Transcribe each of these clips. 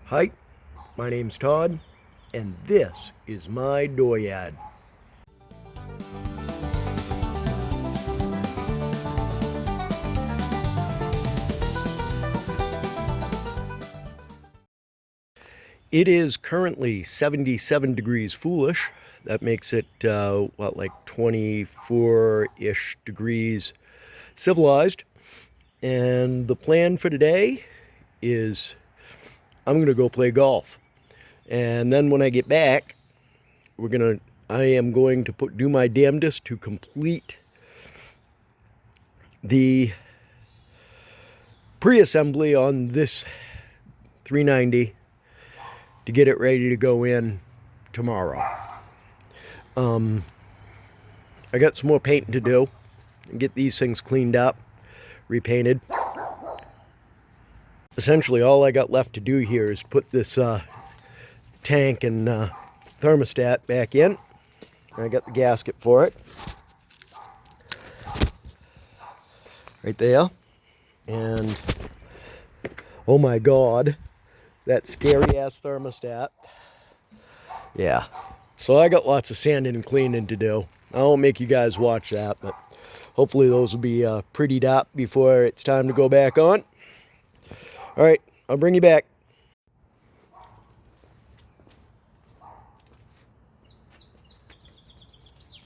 Hi, my name's Todd, and this is my dooryard. It is currently 77 degrees foolish. That makes it, like 24-ish degrees civilized. And the plan for today is I'm going to go play golf. And then when I get back, I am going to do my damnedest to complete the pre-assembly on this 390 to get it ready to go in tomorrow. I got some more painting to do and get these things cleaned up, repainted. Essentially all I got left to do here is put this tank and thermostat back in. I got the gasket for it right there. And oh my god, that scary ass thermostat. Yeah, so I got lots of sanding and cleaning to do. I won't make you guys watch that, but hopefully those will be prettied up before it's time to go back on. All right, I'll bring you back.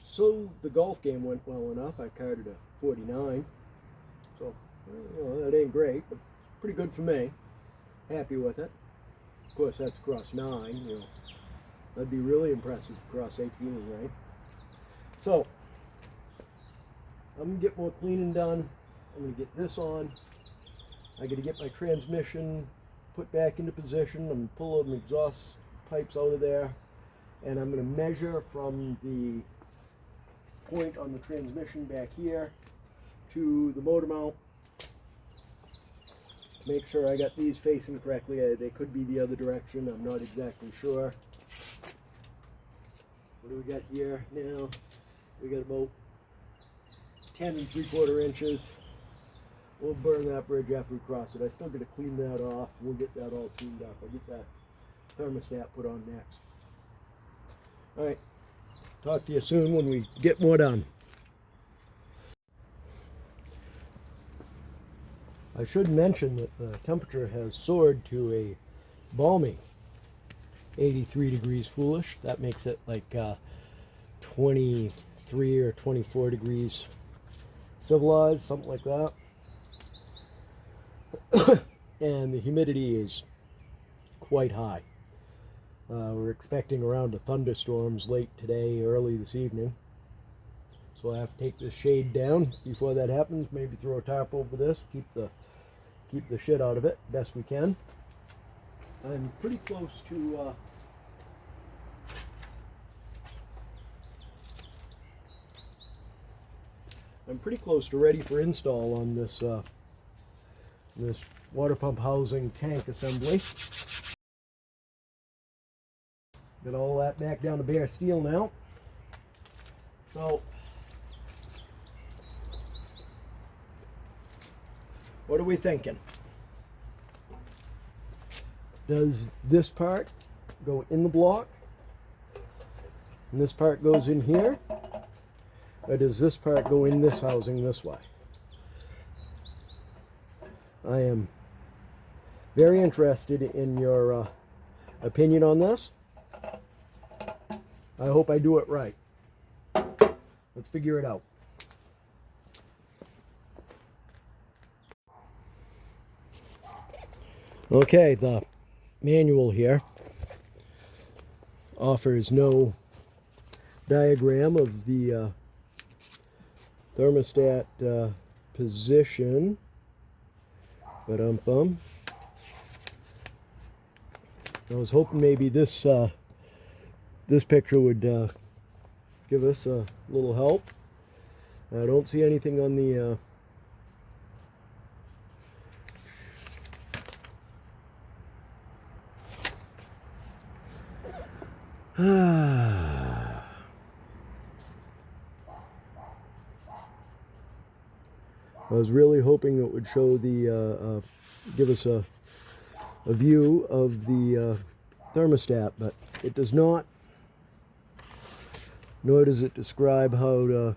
So the golf game went well enough. I carded a 49. So, that ain't great, but pretty good for me. Happy with it. Of course, that's across 9, That'd be really impressive across 18, right? So, I'm going to get more cleaning done. I'm going to get this on. I got to get my transmission put back into position. I'm going to pull them exhaust pipes out of there. And I'm going to measure from the point on the transmission back here to the motor mount. Make sure I got these facing correctly. They could be the other direction. I'm not exactly sure. What do we got here now? We got about 10 3/4 inches. We'll burn that bridge after we cross it. I still got to clean that off. We'll get that all cleaned up. I'll get that thermostat put on next. All right. Talk to you soon when we get more done. I should mention that the temperature has soared to a balmy 83 degrees foolish. That makes it like 23 or 24 degrees civilized, something like that. And the humidity is quite high. We're expecting around a thunderstorms late today, early this evening. So I have to take this shade down before that happens. Maybe throw a tarp over this, keep the shit out of it best we can. I'm pretty close to ready for install on this this water pump housing tank assembly. Got all that back down to bare steel now. So what are we thinking? Does this part go in the block and this part goes in here, or does this part go in this housing this way? I am very interested in your opinion on this. I hope I do it right. Let's figure it out. Okay, the manual here offers no diagram of the thermostat position, but I was hoping maybe this picture would give us a little help. I don't see anything on the I was really hoping it would show the give us a a view of the thermostat, but it does not, nor does it describe how to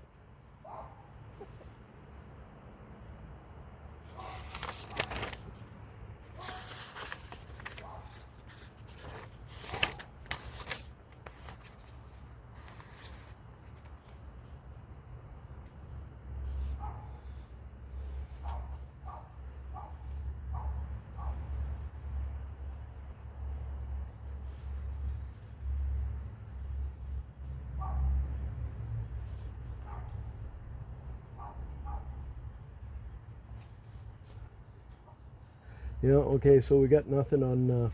yeah, okay, so we got nothing on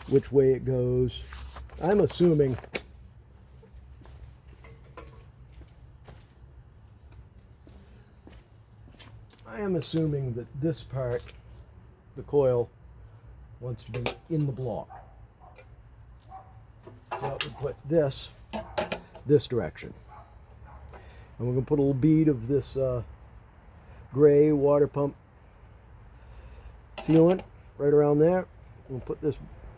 which way it goes. I'm assuming that this part, the coil, wants to be in the block. So that would put this direction. And we're going to put a little bead of this gray water pump sealant right around there. We'll put this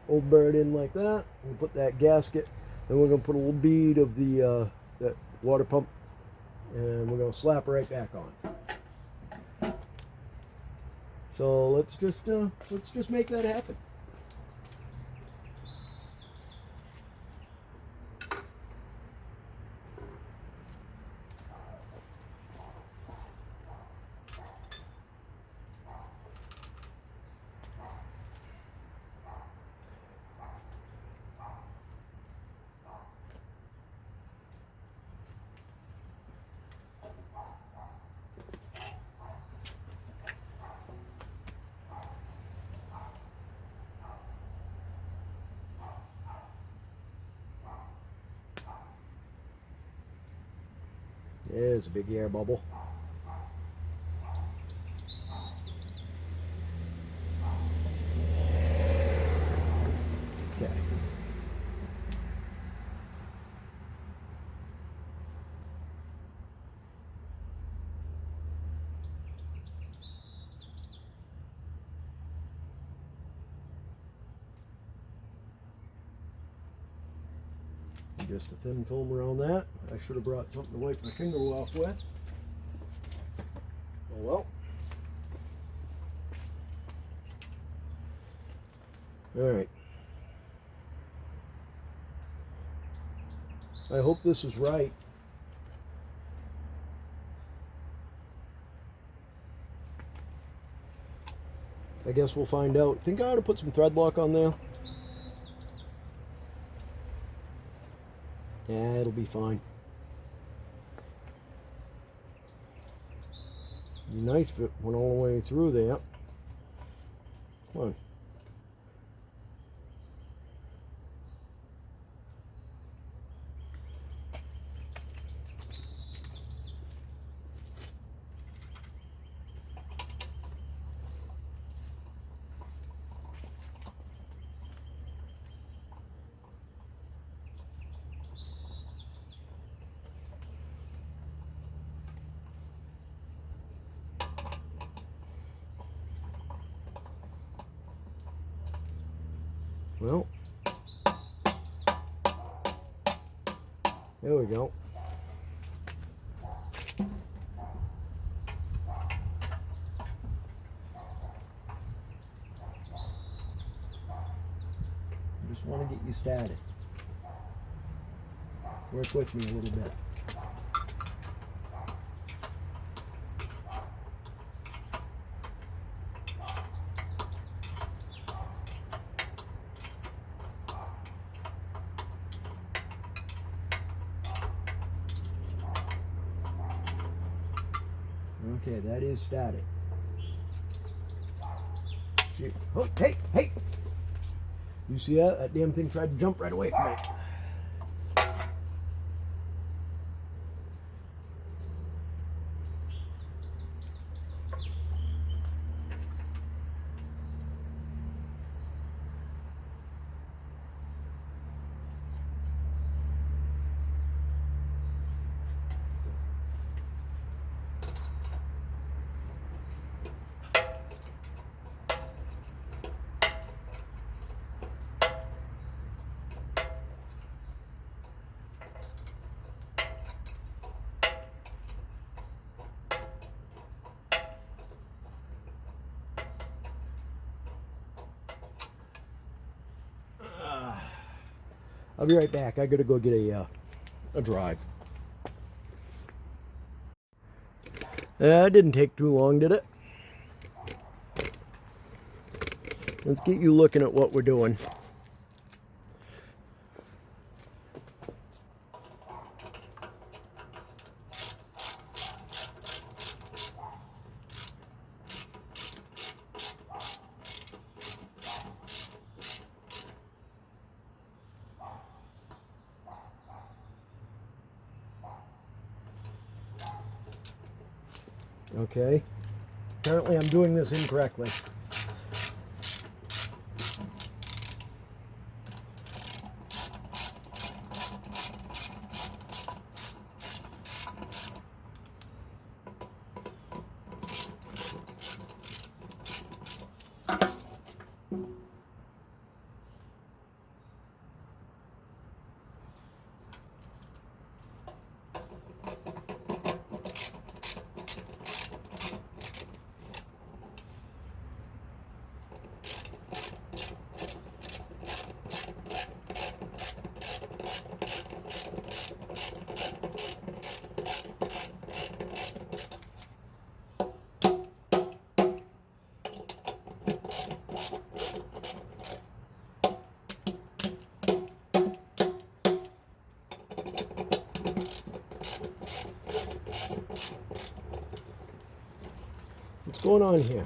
old bird in like that. We'll put that gasket. Then we're going to put a little bead of the that water pump, and we're going to slap it right back on. So let's just make that happen. There's a big air bubble. Okay. Just a thin film around that. I should have brought something to wipe my finger off with. Oh well. Alright. I hope this is right. I guess we'll find out. Think I ought to put some thread lock on there? Yeah, it'll be fine. Be nice if it went all the way through there. Come on. Well, there we go. Just want to get you started. Work with me a little bit. Okay, that is static. See, oh, hey, hey! You see that? That damn thing tried to jump right away from me. I'll be right back. I gotta go get a drive. That didn't take too long, did it? Let's get you looking at what we're doing. Okay. Apparently I'm doing this incorrectly. What's going on here?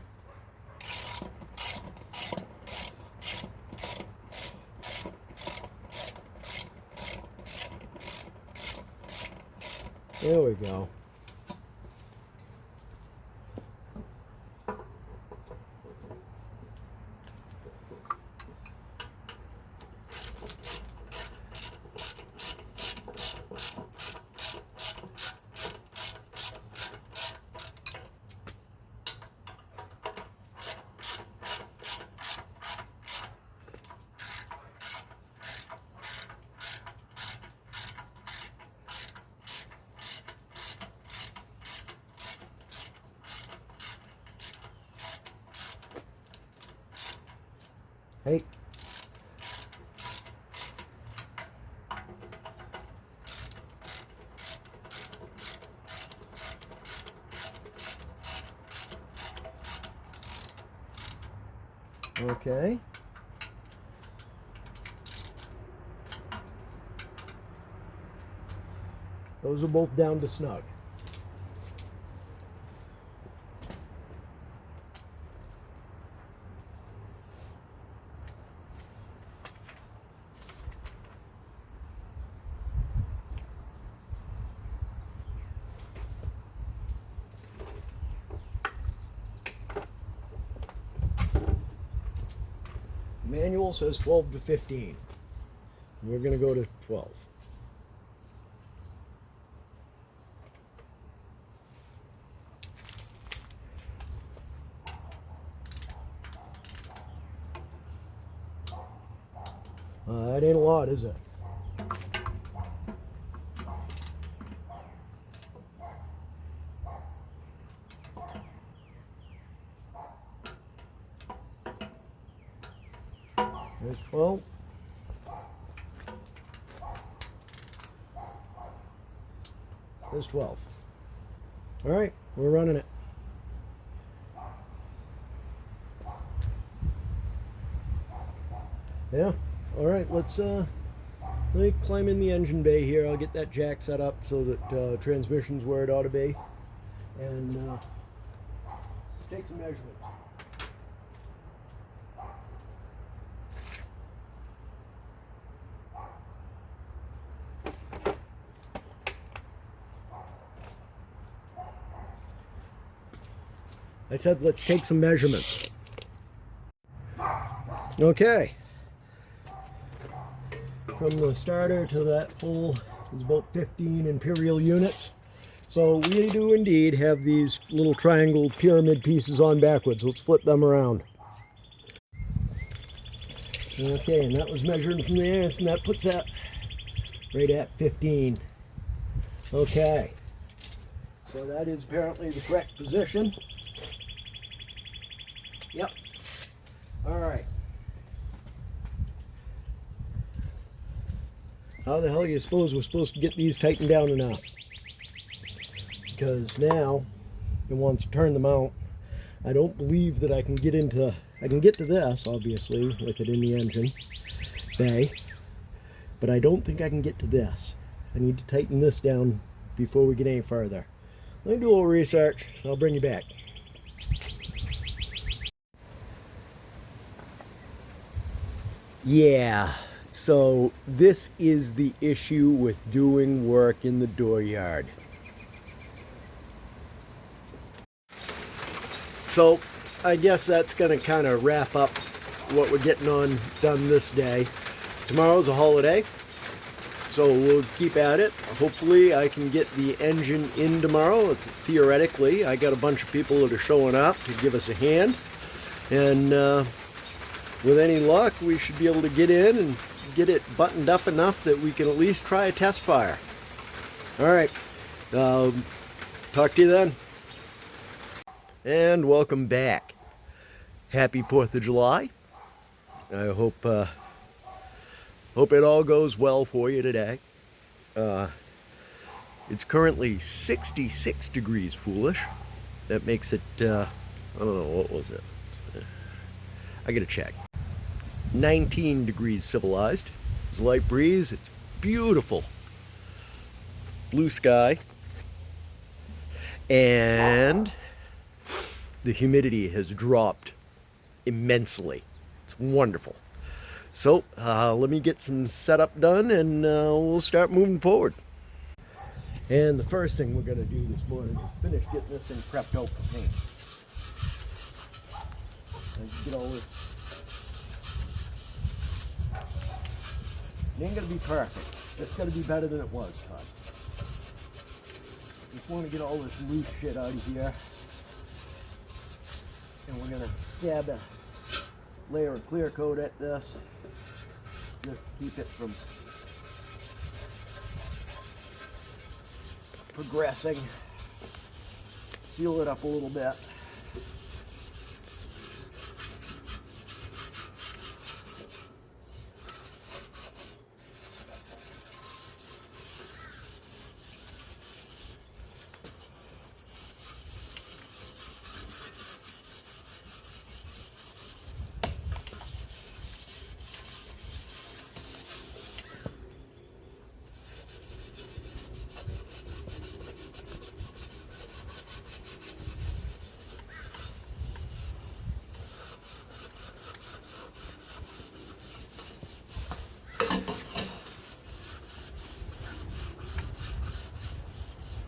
There we go. Hey. Okay. Those are both down to snug. Manual says 12 to 15. We're going to go to 12. That ain't a lot, is it? There's 12. There's 12. All right, we're running it. Yeah. All right, let me climb in the engine bay here. I'll get that jack set up so that transmission's where it ought to be, and take some measurements. I said let's take some measurements. Okay. From the starter to that pole is about 15 imperial units. So we do indeed have these little triangle pyramid pieces on backwards. Let's flip them around. Okay, and that was measuring from there, and that puts that right at 15. Okay. So that is apparently the correct position. Yep. All right. How the hell do you suppose we're supposed to get these tightened down enough? Because now it wants to turn them out. I don't believe that I can get to this, obviously, with it in the engine bay, but I don't think I can get to this. I need to tighten this down before we get any further. Let me do a little research, and I'll bring you back. Yeah, so this is the issue with doing work in the dooryard. So I guess that's going to kind of wrap up what we're getting done this day. Tomorrow's a holiday, so we'll keep at it. Hopefully I can get the engine in tomorrow. Theoretically, I got a bunch of people that are showing up to give us a hand, and with any luck we should be able to get in and get it buttoned up enough that we can at least try a test fire. Alright, talk to you then. And welcome back. Happy 4th of July. I hope it all goes well for you today. It's currently 66 degrees foolish. That makes it, I don't know, what was it? I gotta check. 19 degrees civilized. It's a light breeze. It's beautiful. Blue sky. And the humidity has dropped immensely. It's wonderful. So let me get some setup done and we'll start moving forward. And the first thing we're going to do this morning is finish getting this thing prepped out for paint. And get all this. It ain't going to be perfect. It's going to be better than it was, Todd. Just want to get all this loose shit out of here. And we're going to dab a layer of clear coat at this. Just to keep it from progressing. Seal it up a little bit.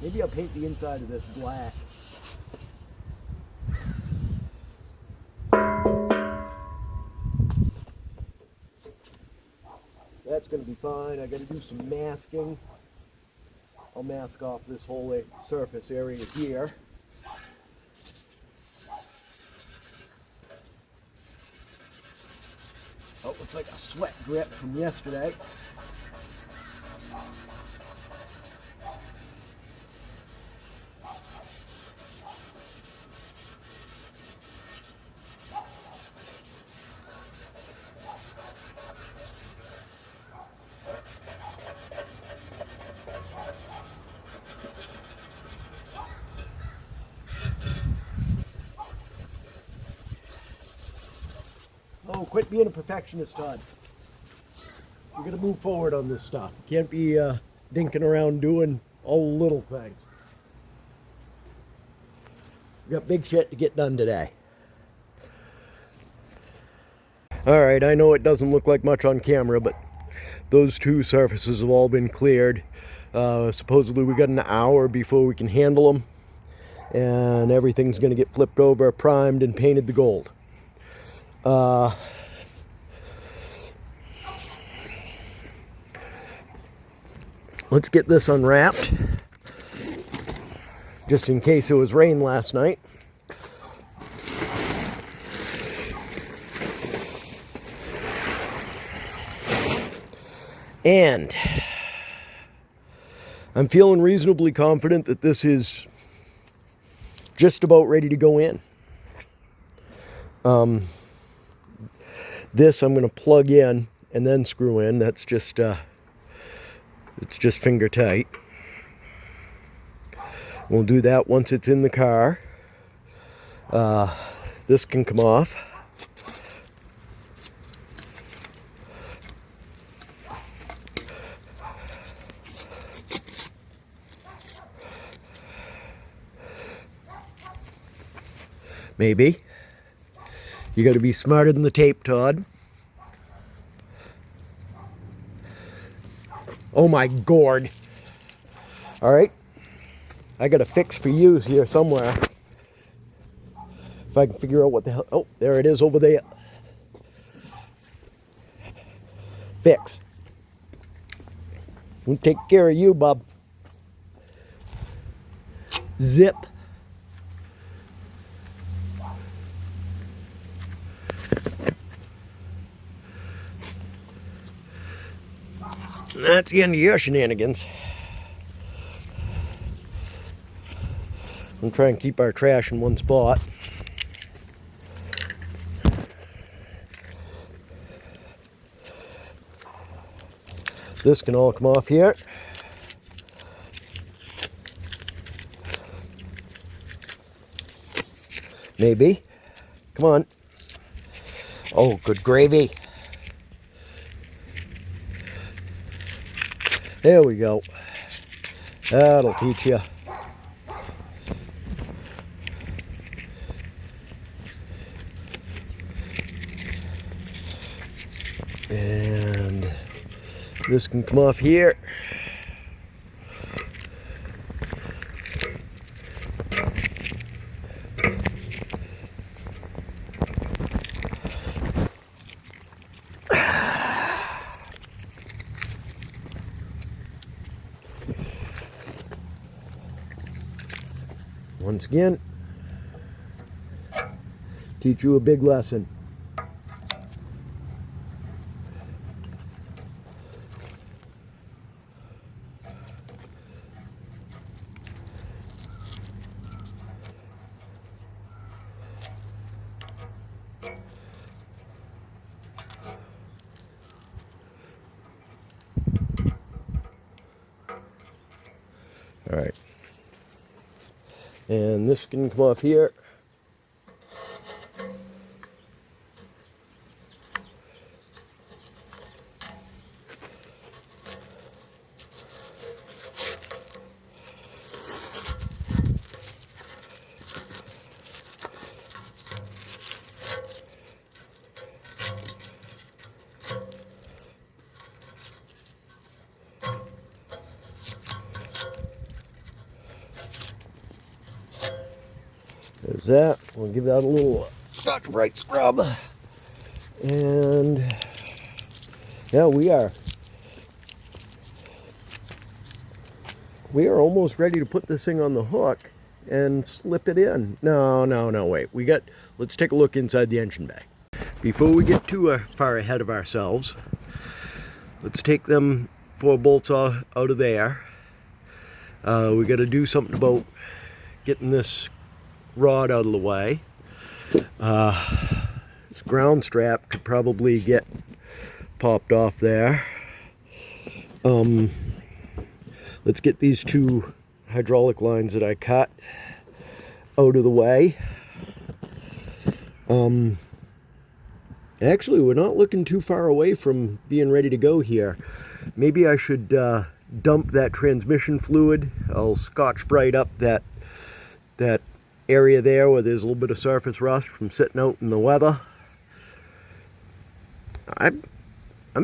Maybe I'll paint the inside of this black. That's going to be fine. I got to do some masking. I'll mask off this whole surface area here. Oh, looks like a sweat drip from yesterday. Oh, quit being a perfectionist, Todd. You're going to move forward on this stuff. You can't be dinking around doing all the little things. We got big shit to get done today. Alright, I know it doesn't look like much on camera, but those two surfaces have all been cleared. Supposedly we got an hour before we can handle them. And everything's going to get flipped over, primed, and painted the gold. Let's get this unwrapped, just in case it was rain last night. And I'm feeling reasonably confident that this is just about ready to go in. This I'm going to plug in and then screw in. That's just It's just finger tight. We'll do that once it's in the car. This can come off. Maybe. You got to be smarter than the tape, Todd. Oh my gourd. All right. I got a fix for you here somewhere. If I can figure out what the hell. Oh, there it is over there. Fix. We'll take care of you, bub. Zip. That's the end of your shenanigans. I'm trying to keep our trash in one spot. This can all come off here. Maybe. Come on. Oh, good gravy. There we go. That'll teach you. And this can come off here. Once again, teach you a big lesson. All right. And this can come off here. There's that. We'll give that a little Scotch-Brite scrub. And yeah, we are almost ready to put this thing on the hook and slip it in. No, wait. Let's take a look inside the engine bay. Before we get too far ahead of ourselves, let's take them 4 bolts out of there. We got to do something about getting this rod out of the way. This ground strap could probably get popped off there. Let's get these 2 hydraulic lines that I cut out of the way. Actually, we're not looking too far away from being ready to go here. Maybe I should dump that transmission fluid. I'll Scotch-Brite up that area there where there's a little bit of surface rust from sitting out in the weather. I'm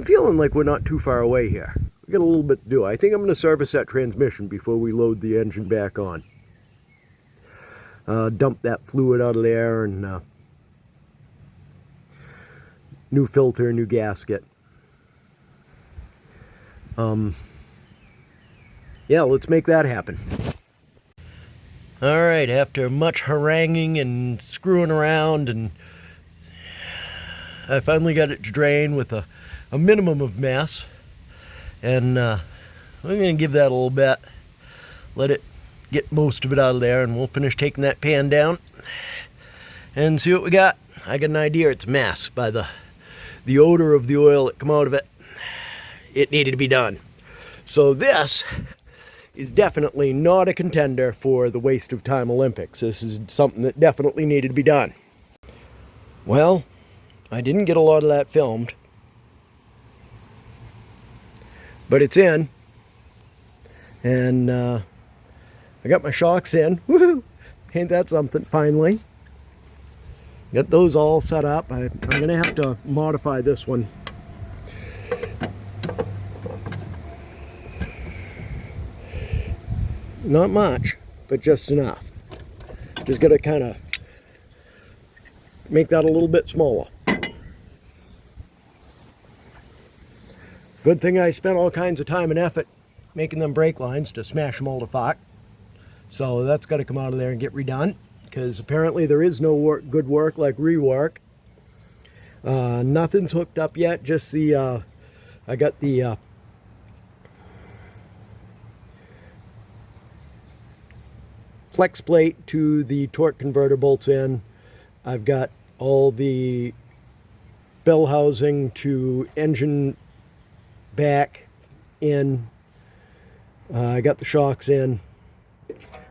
feeling like we're not too far away here. We got a little bit to do. I think I'm going to service that transmission before we load the engine back on. Dump that fluid out of there, and new filter, new gasket. Yeah, let's make that happen. All right, after much haranguing and screwing around, and I finally got it to drain with a minimum of mess. And we're going to give that a little bit, let it get most of it out of there, and we'll finish taking that pan down and see what we got. I got an idea. It's a mess by the odor of the oil that come out of it. It needed to be done. So this is definitely not a contender for the waste of time Olympics. This is something that definitely needed to be done. Well, I didn't get a lot of that filmed, but it's in, and I got my shocks in. Woohoo! Ain't that something? Finally got those all set up. I'm gonna have to modify this one. Not much, but just enough. Just gotta kind of make that a little bit smaller. Good thing I spent all kinds of time and effort making them brake lines to smash them all to fuck. So that's got to come out of there and get redone, because apparently there is no good work like rework. Nothing's hooked up yet, just the I got the flex plate to the torque converter bolts in. I've got all the bell housing to engine back in. I got the shocks in.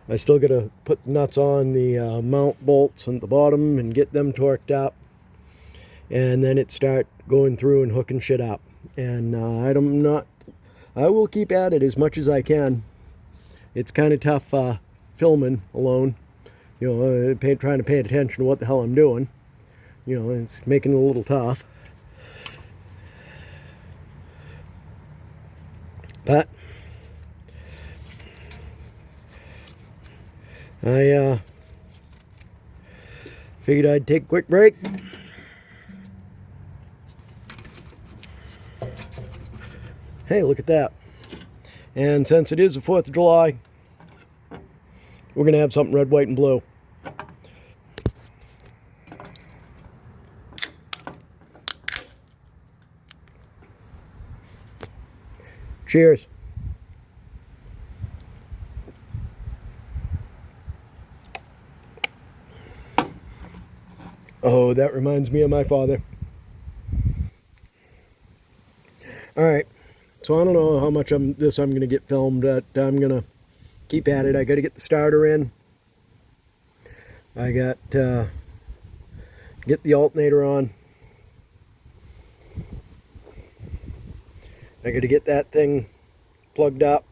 I still got to put the nuts on the mount bolts at the bottom and get them torqued up, and then it start going through and hooking shit up. And I will keep at it as much as I can. It's kind of tough filming alone, you know, trying to pay attention to what the hell I'm doing. You know, it's making it a little tough. But I figured I'd take a quick break. Hey, look at that. And since it is the 4th of July, we're going to have something red, white, and blue. Cheers. Oh, that reminds me of my father. Alright, so I don't know how much I'm going to get filmed, but I'm going to keep at it. I got to get the starter in. I got get the alternator on. I got to get that thing plugged up.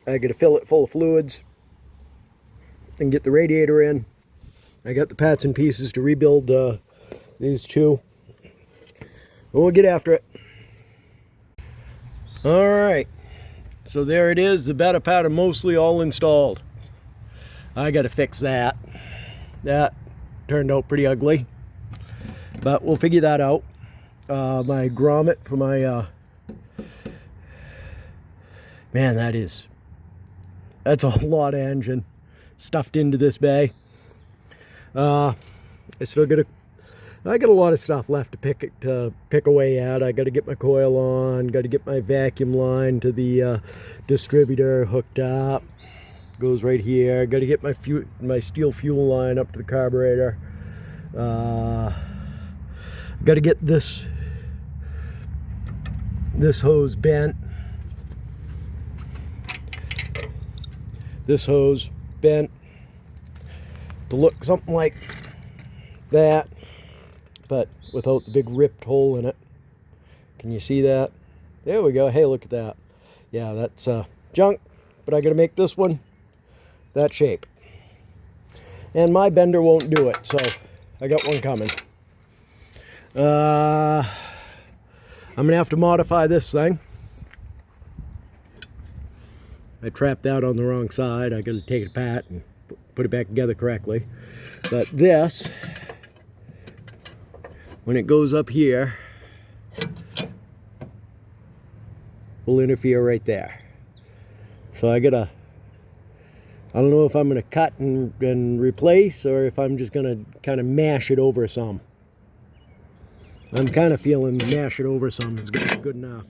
I got to fill it full of fluids and get the radiator in. I got the parts and pieces to rebuild these two. We'll get after it. Alright, so there it is. The better part of mostly all installed. I got to fix that. That turned out pretty ugly, but we'll figure that out. My grommet for my man, that's a lot of engine stuffed into this bay. I got a lot of stuff left to pick away at. I got to get my coil on, got to get my vacuum line to the distributor hooked up. Goes right here. Got to get my steel fuel line up to the carburetor. Got to get this hose bent. This hose bent to look something like that, but without the big ripped hole in it. Can you see that? There we go. Hey, look at that. Yeah, that's junk, but I gotta make this one that shape. And my bender won't do it, so I got one coming. I'm gonna have to modify this thing. I trapped out on the wrong side. I gotta take it apart and put it back together correctly. But this, when it goes up here, will interfere right there. So I don't know if I'm gonna cut and replace, or if I'm just gonna kind of mash it over some. I'm kind of feeling mash it over some is good enough.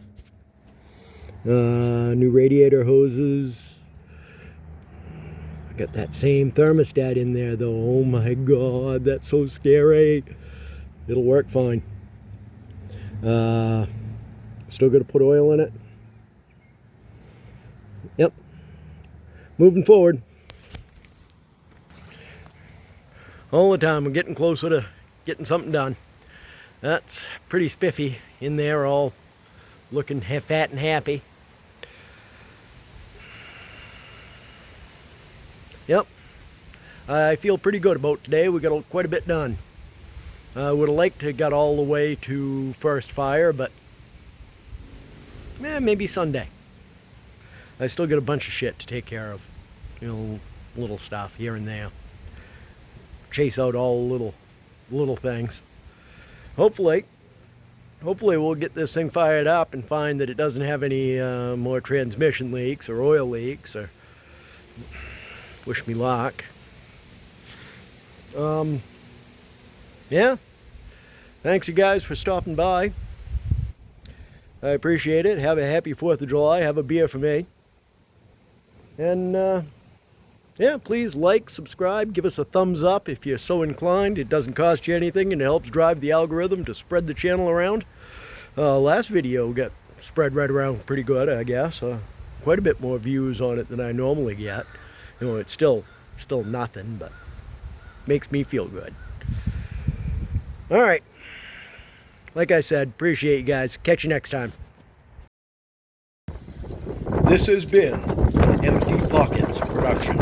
New radiator hoses. I got that same thermostat in there though. Oh my god, that's so scary. It'll work fine. Still got to put oil in it. Yep. Moving forward. All the time, we're getting closer to getting something done. That's pretty spiffy in there, all looking fat and happy. Yep. I feel pretty good about today. We got quite a bit done. I would have liked to have got all the way to first fire, but maybe Sunday. I still got a bunch of shit to take care of. You know, little stuff here and there. Chase out all the little things. Hopefully we'll get this thing fired up and find that it doesn't have any more transmission leaks or oil leaks, or wish me luck. Yeah. Thanks you guys for stopping by. I appreciate it. Have a happy 4th of July. Have a beer for me. And yeah, please like, subscribe, give us a thumbs up if you're so inclined. It doesn't cost you anything and it helps drive the algorithm to spread the channel around. Last video got spread right around pretty good, I guess. Quite a bit more views on it than I normally get. You know, it's still nothing, but makes me feel good. All right. Like I said, appreciate you guys. Catch you next time. This has been an Empty Pockets production.